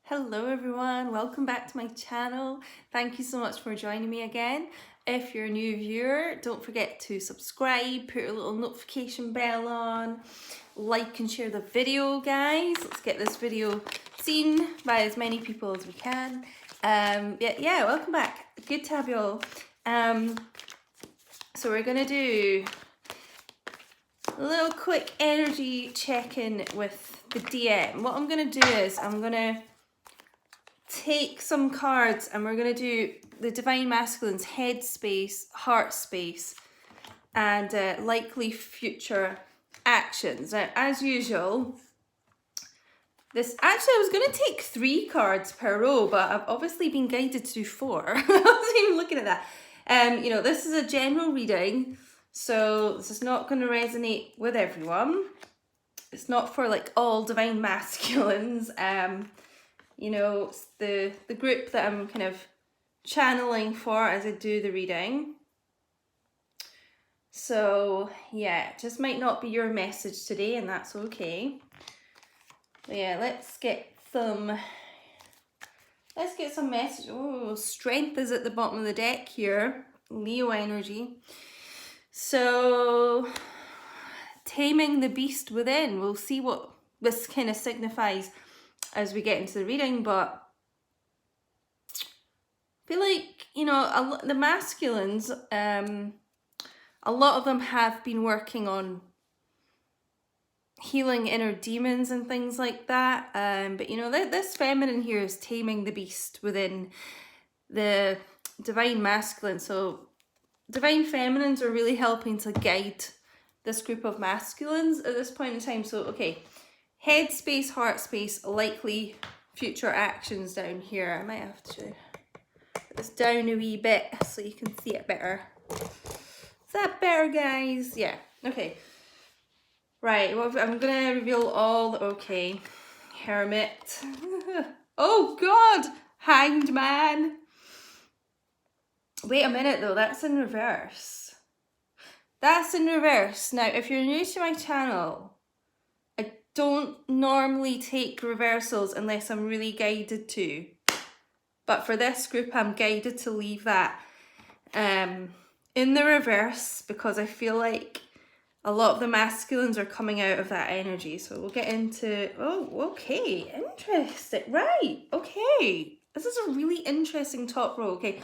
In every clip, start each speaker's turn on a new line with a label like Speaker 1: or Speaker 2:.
Speaker 1: Hello everyone, welcome back to my channel. Thank you so much for joining me again. If you're a new viewer, don't forget to subscribe, put a little notification bell on, like and share the video, guys. Let's get this video seen by as many people as we can. Yeah, welcome back. Good to have you all. So we're gonna do a little quick energy check-in with the DM. What I'm gonna do is I'm gonna take some cards and we're going to do the Divine Masculine's Headspace, Heart Space, and likely future actions. Now, as usual, I was going to take 3 cards per row, but I've obviously been guided to do 4. I wasn't even looking at that. This is a general reading, so this is not going to resonate with everyone. It's not for like all Divine Masculines. It's the group that I'm kind of channeling for as I do the reading. So yeah, it just might not be your message today, and that's okay. But yeah, let's get some message. Oh, strength is at the bottom of the deck here. Leo energy. So taming the beast within. We'll see what this kind of signifies as we get into the reading, but I feel like, the masculines, a lot of them have been working on healing inner demons and things like that. But this feminine here is taming the beast within the Divine Masculine. So Divine Feminines are really helping to guide this group of masculines at this point in time. So, okay. Headspace, heart space, likely future actions down here. I might have to put this down a wee bit so you can see it better. Is that better, guys? Yeah, okay. Right, well, I'm going to reveal all, okay. Hermit. Oh, God! Hanged Man. Wait a minute, though. That's in reverse. That's in reverse. Now, if you're new to my channel, don't normally take reversals unless I'm really guided to. But for this group, I'm guided to leave that in the reverse because I feel like a lot of the masculines are coming out of that energy. So we'll get into, oh, okay, interesting. Right, okay. This is a really interesting top row. Okay,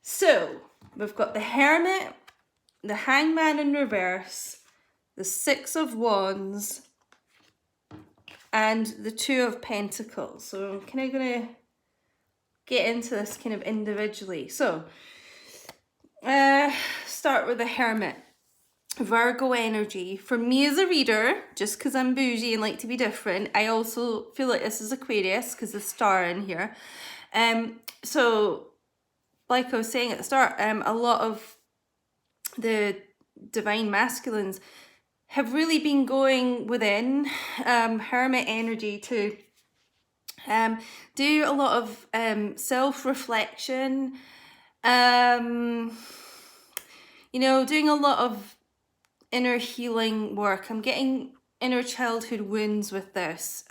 Speaker 1: so we've got the Hermit, the Hangman in reverse, the Six of Wands, and the Two of Pentacles. So I'm kind of going to get into this kind of individually. So, start with the Hermit. Virgo energy. For me as a reader, just because I'm bougie and like to be different, I also feel like this is Aquarius because the star in here. So, like I was saying at the start, a lot of the Divine Masculines have really been going within Hermit energy to do a lot of self-reflection, doing a lot of inner healing work. I'm getting inner childhood wounds with this,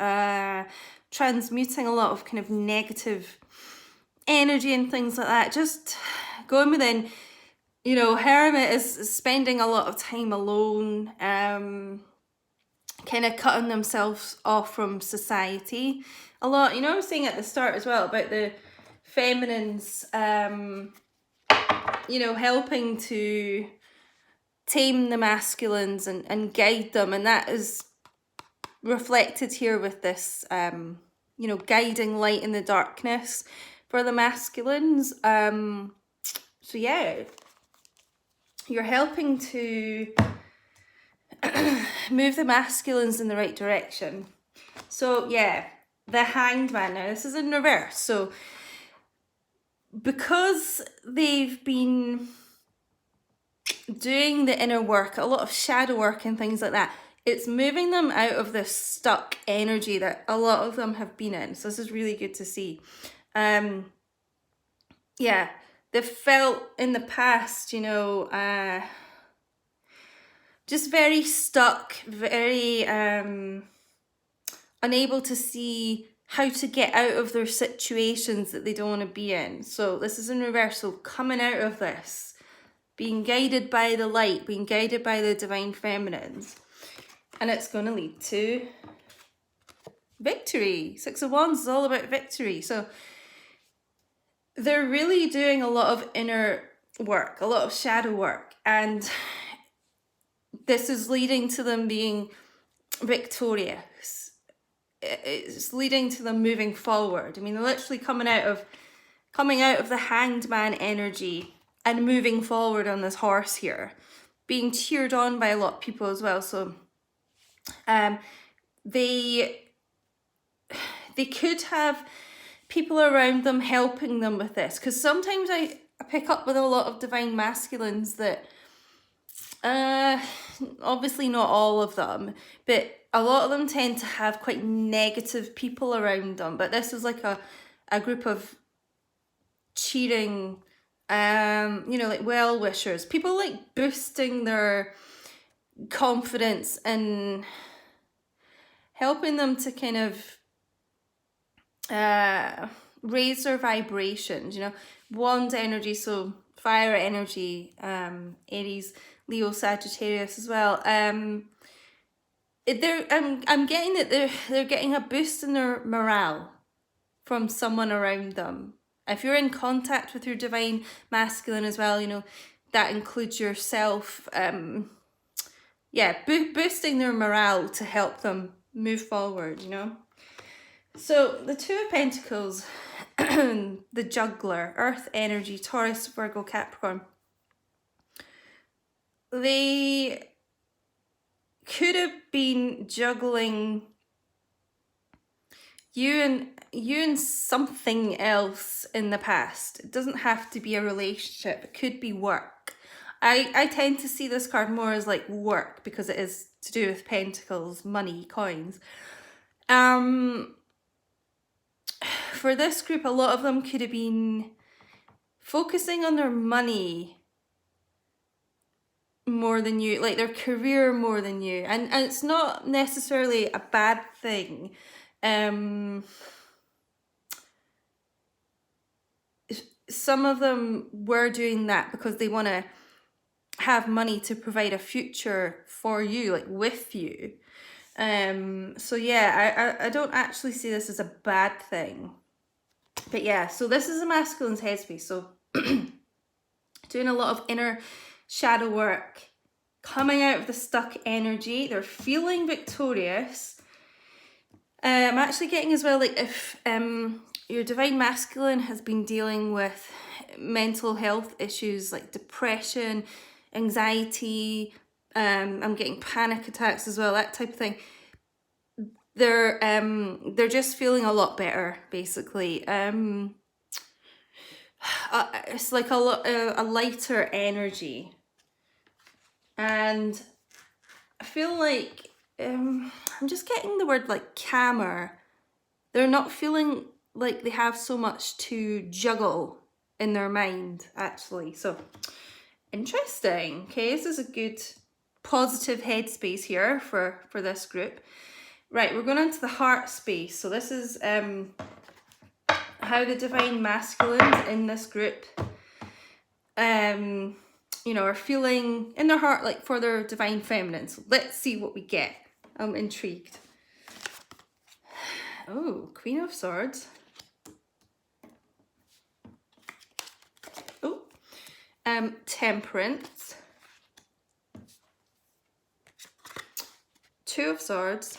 Speaker 1: transmuting a lot of kind of negative energy and things like that, just going within. Hermit is spending a lot of time alone, kind of cutting themselves off from society a lot. I was saying at the start as well about the feminines, helping to tame the masculines and guide them. And that is reflected here with this, guiding light in the darkness for the masculines. So yeah. You're helping to move the masculines in the right direction. So yeah, the Hanged Man. Now this is in reverse. So because they've been doing the inner work, a lot of shadow work and things like that, it's moving them out of this stuck energy that a lot of them have been in. So this is really good to see. Yeah. They've felt in the past, just very stuck, very unable to see how to get out of their situations that they don't want to be in. So this is in reverse. So coming out of this, being guided by the light, being guided by the divine feminines. And it's going to lead to victory. 6 of Wands is all about victory. So they're really doing a lot of inner work, a lot of shadow work. And this is leading to them being victorious. It's leading to them moving forward. I mean, they're literally coming out of the Hanged Man energy and moving forward on this horse here, being cheered on by a lot of people as well. So they could have people around them helping them with this, because sometimes I pick up with a lot of divine masculines that obviously not all of them, but a lot of them tend to have quite negative people around them. But this is like a group of cheering, you know, like well-wishers, people like boosting their confidence and helping them to kind of raise their vibrations, you know. Wand energy, so fire energy, Aries, Leo, Sagittarius as well. I'm getting that they're getting a boost in their morale from someone around them. If you're in contact with your divine masculine as well, you know, that includes yourself. Yeah, boosting their morale to help them move forward, you know. So the Two of Pentacles, the juggler, earth energy, Taurus, Virgo, Capricorn. They could have been juggling you and something else in the past. It doesn't have to be a relationship. It could be work. I tend to see this card more as like work, because it is to do with pentacles, money, coins. For this group, a lot of them could have been focusing on their money more than you, like their career more than you. And it's not necessarily a bad thing. Some of them were doing that because they want to have money to provide a future for you, like with you. So yeah, I don't actually see this as a bad thing. But yeah, so this is a masculine's headspace. So doing a lot of inner shadow work, coming out of the stuck energy. They're feeling victorious. I'm actually getting as well, like if your divine masculine has been dealing with mental health issues like depression, anxiety, I'm getting panic attacks as well, that type of thing. They're just feeling a lot better, basically. It's like a lighter energy, and I feel like I'm just getting the word like calmer. They're not feeling like they have so much to juggle in their mind, actually. So interesting. Okay, this is a good positive headspace here for this group. Right, we're going into the heart space. So this is how the divine masculines in this group you know, are feeling in their heart, like for their divine feminine. So let's see what we get. I'm intrigued. Oh, Queen of Swords. Oh, Temperance. Two of Swords.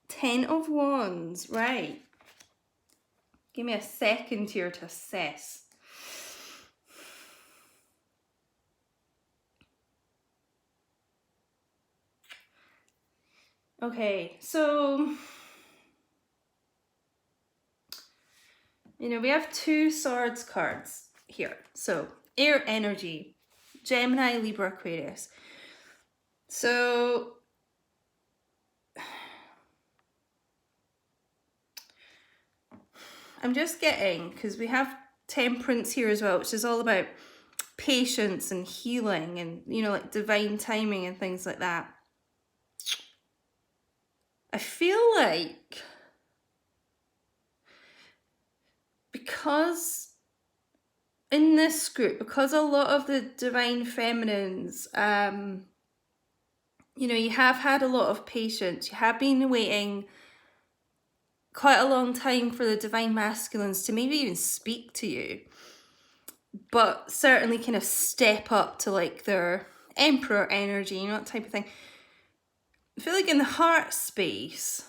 Speaker 1: Ten of Wands. Right. Give me a second here to assess. Okay, so, you know, we have two swords cards here. So, air energy, Gemini, Libra, Aquarius. So, I'm just getting, because we have Temperance here as well, which is all about patience and healing and, you know, like divine timing and things like that. I feel like because in this group, because a lot of the divine feminines, you know, you have had a lot of patience, you have been waiting quite a long time for the divine masculines to maybe even speak to you, but certainly kind of step up to like their emperor energy, you know, that type of thing. I feel like in the heart space,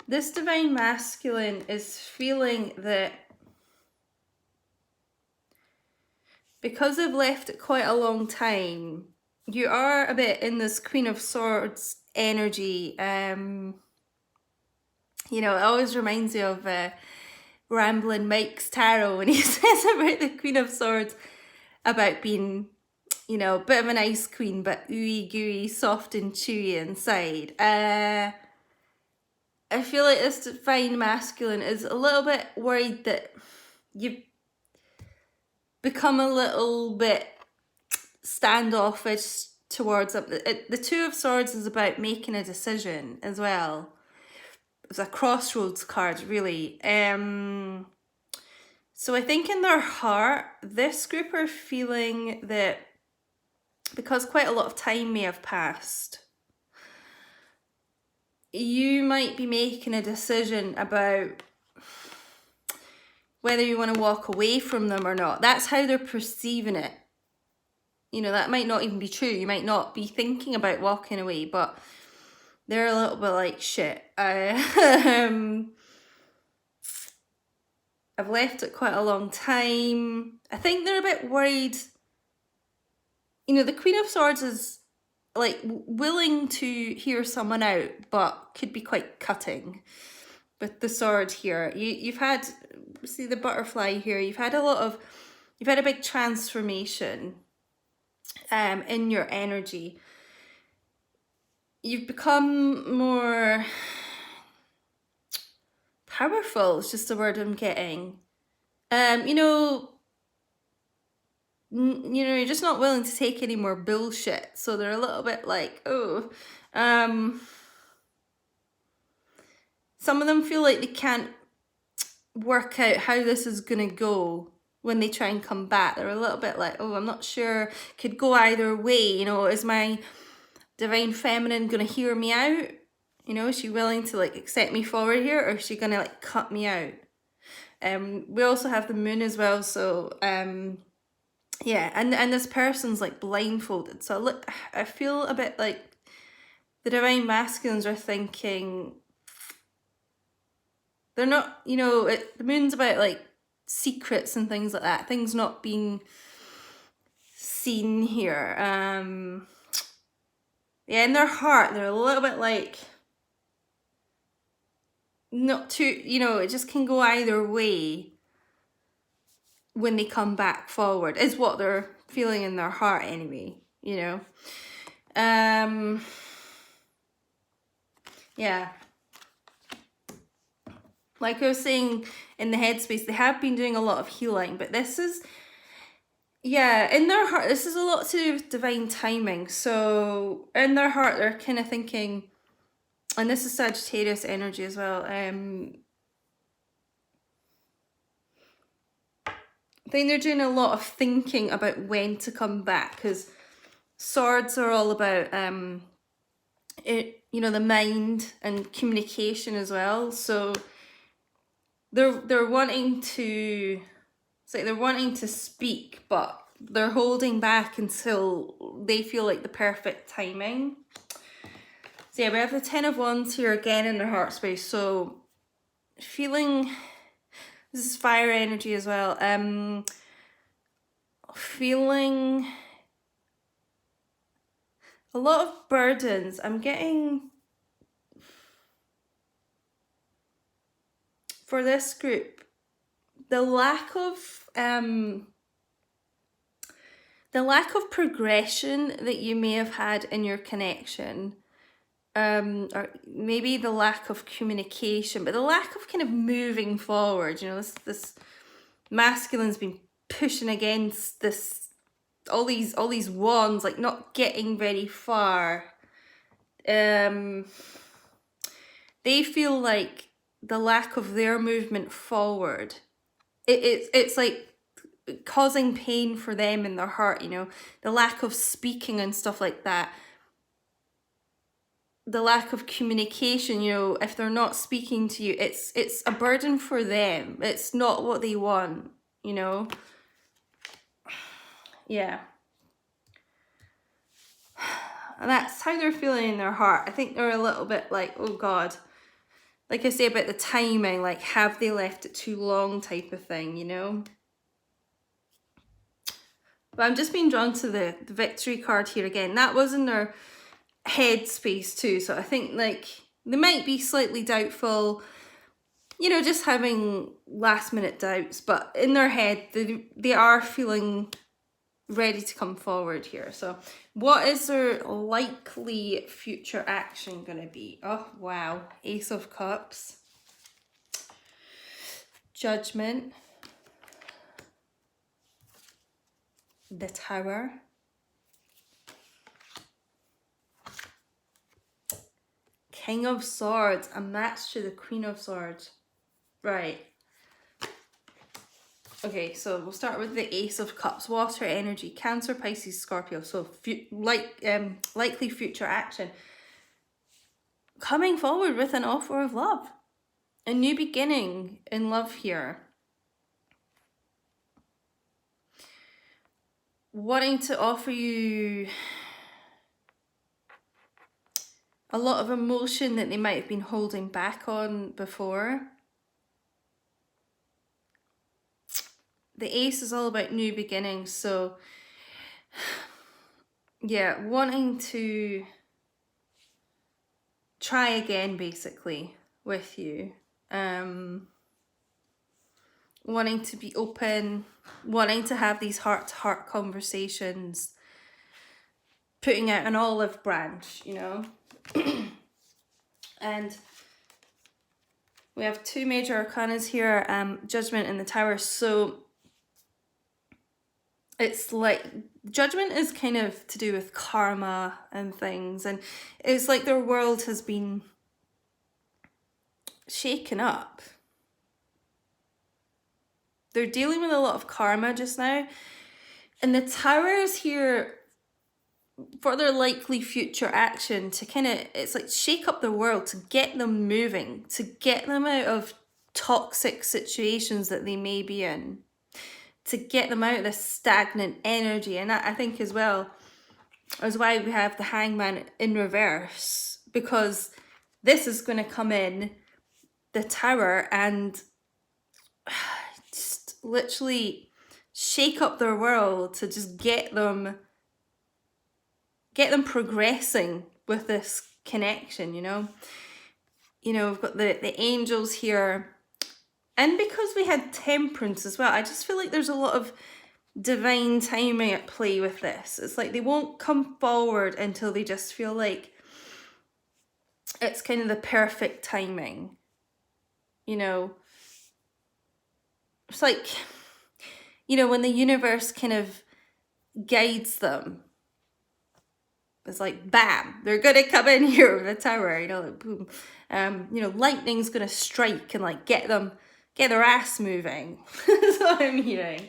Speaker 1: this divine masculine is feeling that because they've left it quite a long time, you are a bit in this Queen of Swords energy. You know, it always reminds me of Ramblin' Mike's tarot when he says about the Queen of Swords, about being, you know, a bit of an ice queen, but ooey gooey, soft and chewy inside. I feel like this divine masculine is a little bit worried that you've become a little bit standoffish towards them. The Two of Swords is about making a decision as well. It's a crossroads card, really. So I think in their heart, this group are feeling that because quite a lot of time may have passed, you might be making a decision about whether you want to walk away from them or not. That's how they're perceiving it. You know, that might not even be true. You might not be thinking about walking away, but they're a little bit like, shit, I've left it quite a long time. I think they're a bit worried. You know, the Queen of Swords is like willing to hear someone out, but could be quite cutting with the sword here. You've had, see the butterfly here, you've had a big transformation in your energy. You've become more powerful, is just the word I'm getting. You know, you're just not willing to take any more bullshit. So they're a little bit like, oh, some of them feel like they can't work out how this is going to go when they try and come back. They're a little bit like, oh, I'm not sure, could go either way. You know, is my divine feminine going to hear me out? You know, is she willing to like accept me forward here, or is she going to like cut me out? We also have the moon as well, so yeah, and this person's like blindfolded. So look, I feel a bit like the divine masculines are thinking they're not, you know, the moon's about like secrets and things like that, things not being seen here. Yeah, in their heart, they're a little bit like, not too, you know, it just can go either way when they come back forward, is what they're feeling in their heart anyway, you know. Yeah. Like I was saying in the Headspace, they have been doing a lot of healing, but this is, yeah, in their heart, this is a lot to do with divine timing. So in their heart, they're kind of thinking, and this is Sagittarius energy as well, I think they're doing a lot of thinking about when to come back, because swords are all about, you know, the mind and communication as well. So they're wanting to, it's like they're wanting to speak, but they're holding back until they feel like the perfect timing. So yeah, we have the Ten of Wands here again in their heart space. So feeling, this is fire energy as well. Feeling a lot of burdens. I'm getting, for this group, the lack of progression that you may have had in your connection, or maybe the lack of communication, but the lack of kind of moving forward. You know, this masculine's been pushing against this all these wands, like not getting very far. They feel like the lack of their movement forward, it's like causing pain for them in their heart, you know, the lack of speaking and stuff like that, the lack of communication, you know, if they're not speaking to you, it's a burden for them. It's not what they want, you know. Yeah. And that's how they're feeling in their heart. I think they're a little bit like, oh God, like I say about the timing, like have they left it too long type of thing, you know. But I'm just being drawn to the victory card here again. That was in their headspace too. So I think like they might be slightly doubtful, you know, just having last minute doubts, but in their head, they are feeling ready to come forward here. So what is their likely future action going to be? Oh, wow. Ace of Cups. Judgment. The Tower. King of Swords. A match to the Queen of Swords. Right. Okay, so we'll start with the Ace of Cups, water energy, Cancer, Pisces, Scorpio. So likely future action. Coming forward with an offer of love. A new beginning in love here. Wanting to offer you a lot of emotion that they might have been holding back on before. The Ace is all about new beginnings, so yeah, wanting to try again basically with you. Wanting to be open, wanting to have these heart-to-heart conversations, putting out an olive branch, you know. And we have two major arcanas here, Judgment and the Tower. So it's like Judgment is kind of to do with karma and things, and it's like their world has been shaken up. They're dealing with a lot of karma just now, and the Tower is here for their likely future action to kind of, it's like shake up the world, to get them moving, to get them out of toxic situations that they may be in, to get them out of this stagnant energy. And I think as well is why we have the Hangman in reverse, because this is going to come in the Tower and just literally shake up their world to just get them progressing with this connection, you know. You know, we've got the angels here, and because we had Temperance as well, I just feel like there's a lot of divine timing at play with this. It's like they won't come forward until they just feel like it's kind of the perfect timing, you know. It's like, you know, when the universe kind of guides them, it's like, bam, they're gonna come in here with a Tower, you know, like boom. You know, lightning's gonna strike and like get their ass moving. That's what I'm hearing.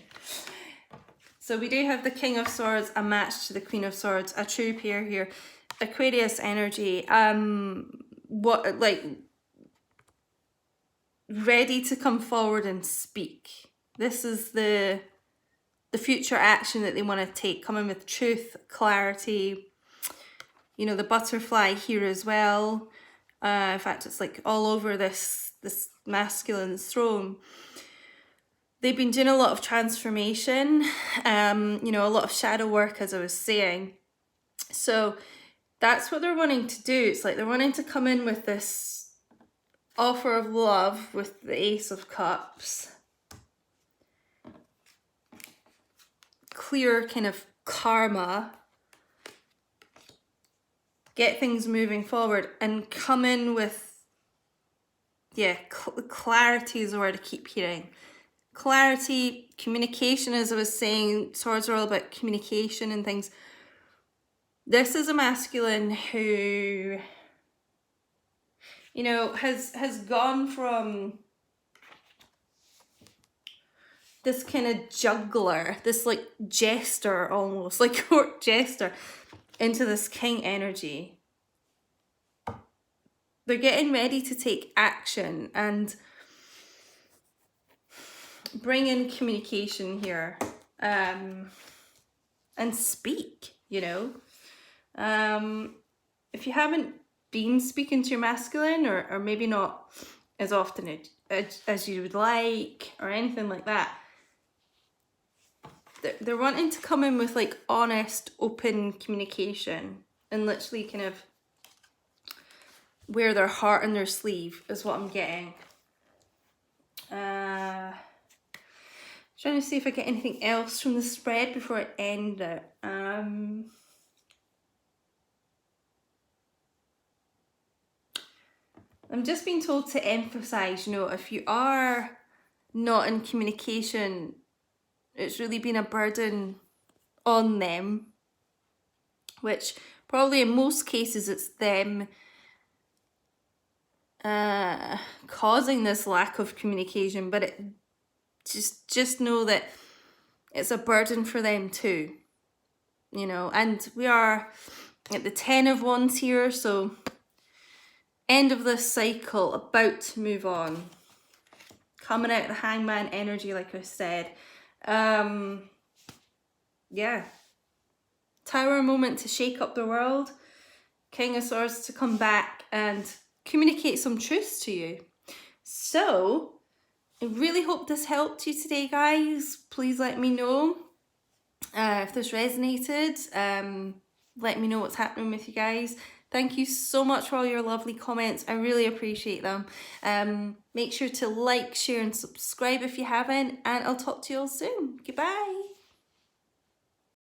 Speaker 1: So we do have the King of Swords, a match to the Queen of Swords, a true pair here. Aquarius energy, what, like, ready to come forward and speak. This is the future action that they want to take, coming with truth, clarity. You know, the butterfly here as well. In fact, it's like all over this masculine throne. They've been doing a lot of transformation, you know, a lot of shadow work, as I was saying. So that's what they're wanting to do. It's like they're wanting to come in with this offer of love with the Ace of Cups. Clear kind of karma. Get things moving forward and come in with, yeah, clarity is the word I keep hearing. clarity, communication, as I was saying, swords are all about communication and things. This is a masculine who, you know, has gone from this kind of juggler, this like jester, almost like court jester, into this king energy. They're getting ready to take action and bring in communication here, and speak, you know. If you haven't been speaking to your masculine, or maybe not as often as you would like, or anything like that, they're wanting to come in with like honest, open communication and literally kind of wear their heart on their sleeve is what I'm getting. Trying to see if I get anything else from the spread before I end it. I'm just being told to emphasize, you know, if you are not in communication, it's really been a burden on them, which probably in most cases it's them causing this lack of communication, but it just know that it's a burden for them too, you know. And we are at the 10 of Wands here, so end of this cycle, about to move on, coming out of the Hangman energy, like I said. Yeah, Tower moment to shake up the world, King of Swords to come back and communicate some truths to you. So I really hope this helped you today, guys. Please let me know if this resonated. Let me know what's happening with you guys. Thank you so much for all your lovely comments. I really appreciate them. Make sure to like, share and subscribe if you haven't, and I'll talk to you all soon. Goodbye.